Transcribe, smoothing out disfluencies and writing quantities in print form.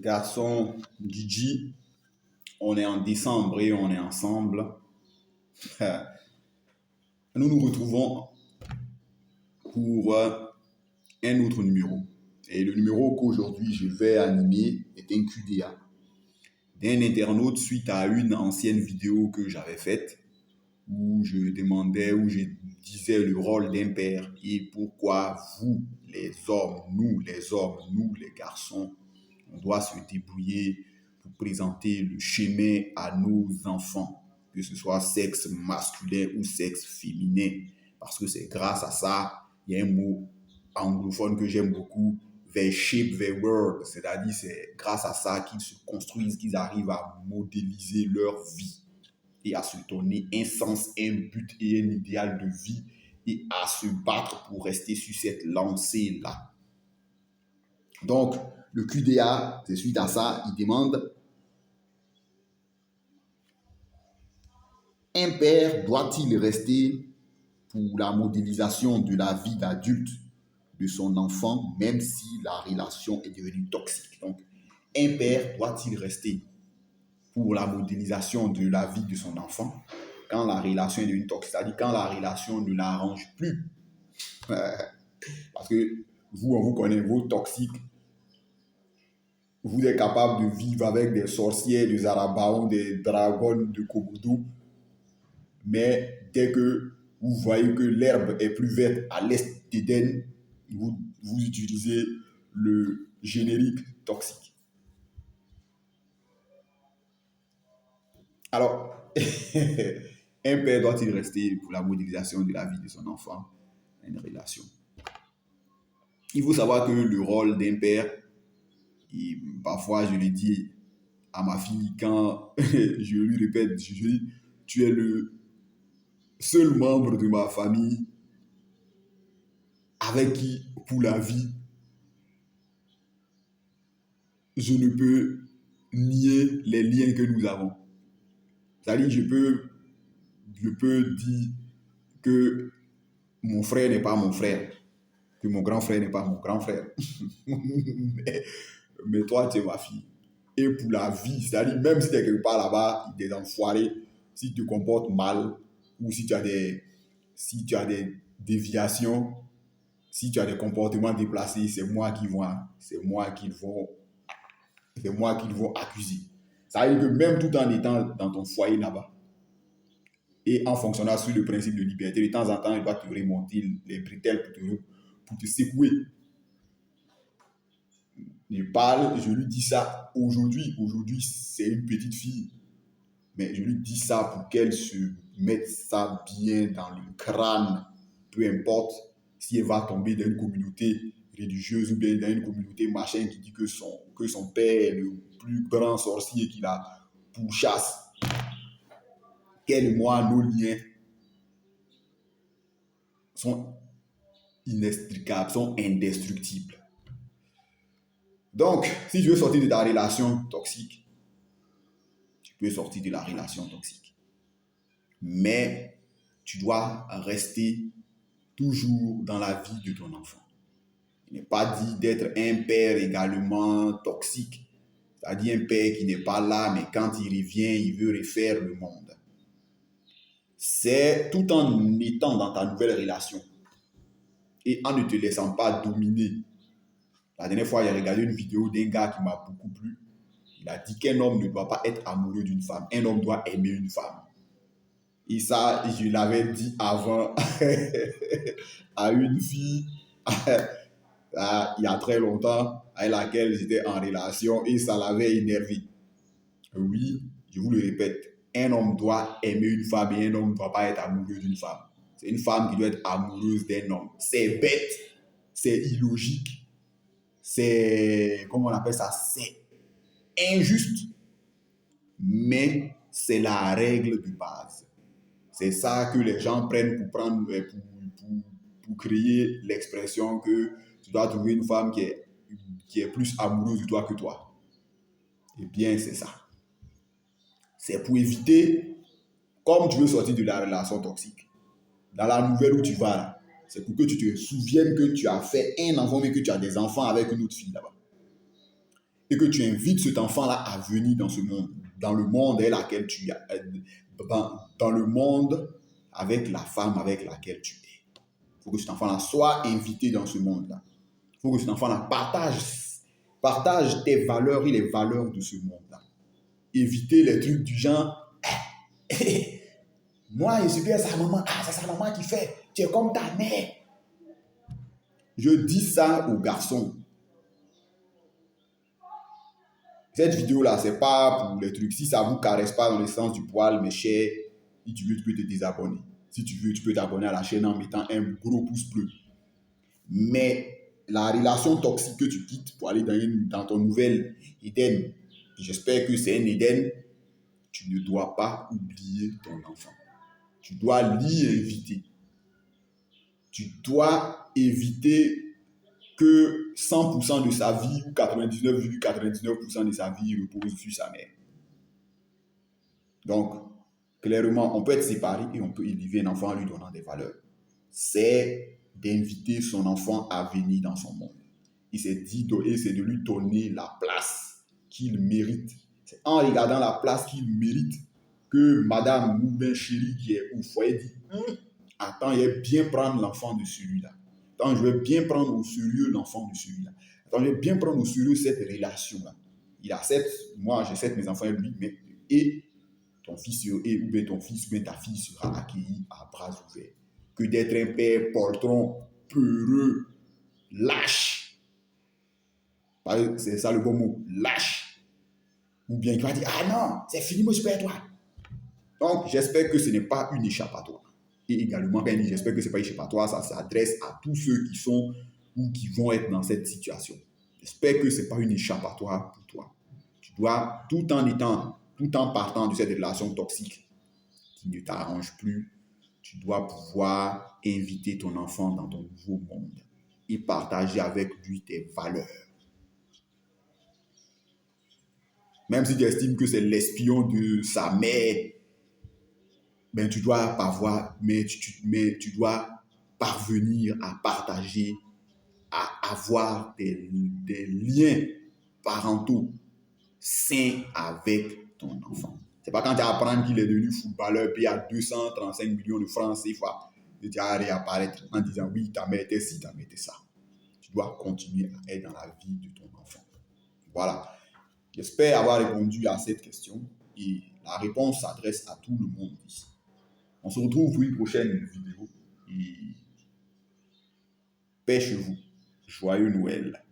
Garçon Gigi, on est en décembre et on est ensemble. Nous nous retrouvons pour un autre numéro. Et le numéro qu'aujourd'hui je vais animer est un QDA d'un internaute suite à une ancienne vidéo que j'avais faite où je demandais, où je disais le rôle d'un père et pourquoi vous, les hommes, nous les garçons, on doit se débrouiller pour présenter le chemin à nos enfants, que ce soit sexe masculin ou sexe féminin. Parce que c'est grâce à ça, il y a un mot anglophone que j'aime beaucoup, they shape their world, c'est-à-dire c'est grâce à ça qu'ils se construisent, qu'ils arrivent à modéliser leur vie et à se donner un sens, un but et un idéal de vie et à se battre pour rester sur cette lancée-là. Donc, le QDA, c'est suite à ça, il demande: un père doit-il rester pour la modélisation de la vie d'adulte de son enfant, même si la relation est devenue toxique? Donc, un père doit-il rester pour la modélisation de la vie de son enfant quand la relation est devenue toxique, c'est-à-dire quand la relation ne l'arrange plus? Parce que vous, on vous connaît, vos toxiques, vous êtes capable de vivre avec des sorcières, des arabaons, des dragons de Komodo, mais dès que vous voyez que l'herbe est plus verte à l'est d'Éden, vous utilisez le générique toxique. Alors, un père doit-il rester pour la modélisation de la vie de son enfant dans une relation? Il faut savoir que le rôle d'un père, et parfois je le dis à ma fille quand je lui répète, je dis, tu es le seul membre de ma famille avec qui, pour la vie, je ne peux nier les liens que nous avons. C'est-à-dire, je peux dire que mon frère n'est pas mon frère, que mon grand frère n'est pas mon grand frère. mais toi, tu es ma fille. Et pour la vie, c'est-à-dire, même si tu es quelque part là-bas, des enfoirés, si tu te comportes mal, ou si tu as des déviations, si tu as des comportements déplacés, c'est moi qu'ils vont accuser. Ça veut dire que même tout en étant dans ton foyer là-bas, et en fonctionnant sur le principe de liberté, de temps en temps, il doit te remonter les bretelles pour te secouer. Je lui dis ça aujourd'hui. Aujourd'hui, c'est une petite fille. Mais je lui dis ça pour qu'elle se mette ça bien dans le crâne. Peu importe si elle va tomber dans une communauté religieuse ou bien dans une communauté machin qui dit que son père est le plus grand sorcier qui la pourchasse. Qu'elle et moi, nos liens sont inextricables, sont indestructibles. Donc, si tu veux sortir de ta relation toxique, tu peux sortir de la relation toxique. Mais tu dois rester toujours dans la vie de ton enfant. Il n'est pas dit d'être un père également toxique. C'est-à-dire un père qui n'est pas là, mais quand il revient, il veut refaire le monde. C'est tout en étant dans ta nouvelle relation et en ne te laissant pas dominer. La dernière fois, j'ai regardé une vidéo d'un gars qui m'a beaucoup plu. Il a dit qu'un homme ne doit pas être amoureux d'une femme. Un homme doit aimer une femme. Et ça, je l'avais dit avant à une fille il y a très longtemps, avec laquelle j'étais en relation et ça l'avait énervé. Oui, je vous le répète, un homme doit aimer une femme et un homme ne doit pas être amoureux d'une femme. C'est une femme qui doit être amoureuse d'un homme. C'est bête, c'est illogique, c'est, comment on appelle ça, c'est injuste, mais c'est la règle de base. C'est ça que les gens prennent pour créer l'expression que tu dois trouver une femme qui est plus amoureuse de toi que toi. Eh bien, c'est ça. C'est pour éviter, comme tu veux sortir de la relation toxique, dans la nouvelle où tu vas là, c'est pour que tu te souviennes que tu as fait un enfant, mais que tu as des enfants avec une autre fille là-bas. et que tu invites cet enfant-là à venir dans ce monde, dans le monde avec laquelle tu es, dans le monde avec la femme avec laquelle tu es. Il faut que cet enfant-là soit invité dans ce monde-là. Il faut que cet enfant-là partage tes valeurs et les valeurs de ce monde-là. Éviter les trucs du genre, moi, je suis bien sa maman. Ah, c'est sa maman qui fait. Tu es comme ta mère. Je dis ça aux garçons. Cette vidéo-là, c'est pas pour les trucs. Si ça vous caresse pas dans le sens du poil, mes chers, si tu veux, tu peux te désabonner. Si tu veux, tu peux t'abonner à la chaîne en mettant un gros pouce bleu. Mais la relation toxique que tu quittes pour aller dans ton nouvel Éden, j'espère que c'est un Éden, tu ne dois pas oublier ton enfant. Tu dois l'y inviter. Tu dois éviter que 100% de sa vie ou 99,99% de sa vie repose sur sa mère. Donc, clairement, on peut être séparé et on peut élever un enfant en lui donnant des valeurs. C'est d'inviter son enfant à venir dans son monde. Et c'est de lui donner la place qu'il mérite. C'est en regardant la place qu'il mérite que madame ou bien chérie qui est au foyer dit attends, je vais bien prendre l'enfant de celui-là. Attends, je vais bien prendre au sérieux l'enfant de celui-là. Attends, je vais bien prendre au sérieux cette relation-là. Il accepte, moi j'accepte mes enfants et lui, mais et ton fils ou bien ton fils ou bien ta fille sera accueilli à bras ouverts. Que d'être un père poltron, peureux, lâche. C'est ça le bon mot, lâche. Ou bien il va dire, ah non, c'est fini, moi je perds toi. Donc j'espère que ce n'est pas une échappatoire. Et également, quand il dit j'espère que ce n'est pas échappatoire, ça s'adresse à tous ceux qui sont ou qui vont être dans cette situation. J'espère que ce n'est pas une échappatoire pour toi. Tu dois, tout en partant de cette relation toxique qui ne t'arrange plus, tu dois pouvoir inviter ton enfant dans ton nouveau monde et partager avec lui tes valeurs. Même si tu estimes que c'est l'espion de sa mère, ben, tu dois pas voir, mais tu dois parvenir à partager, à avoir des liens parentaux sains avec ton enfant. C'est pas quand tu apprends qu'il est devenu footballeur, puis il y a 235 millions de francs CFA, que tu vas réapparaître en disant oui, ta mère était ci, ta mère était ça. Tu dois continuer à être dans la vie de ton enfant. Voilà. J'espère avoir répondu à cette question et la réponse s'adresse à tout le monde ici. On se retrouve pour une prochaine vidéo et paix chez vous. Joyeux Noël.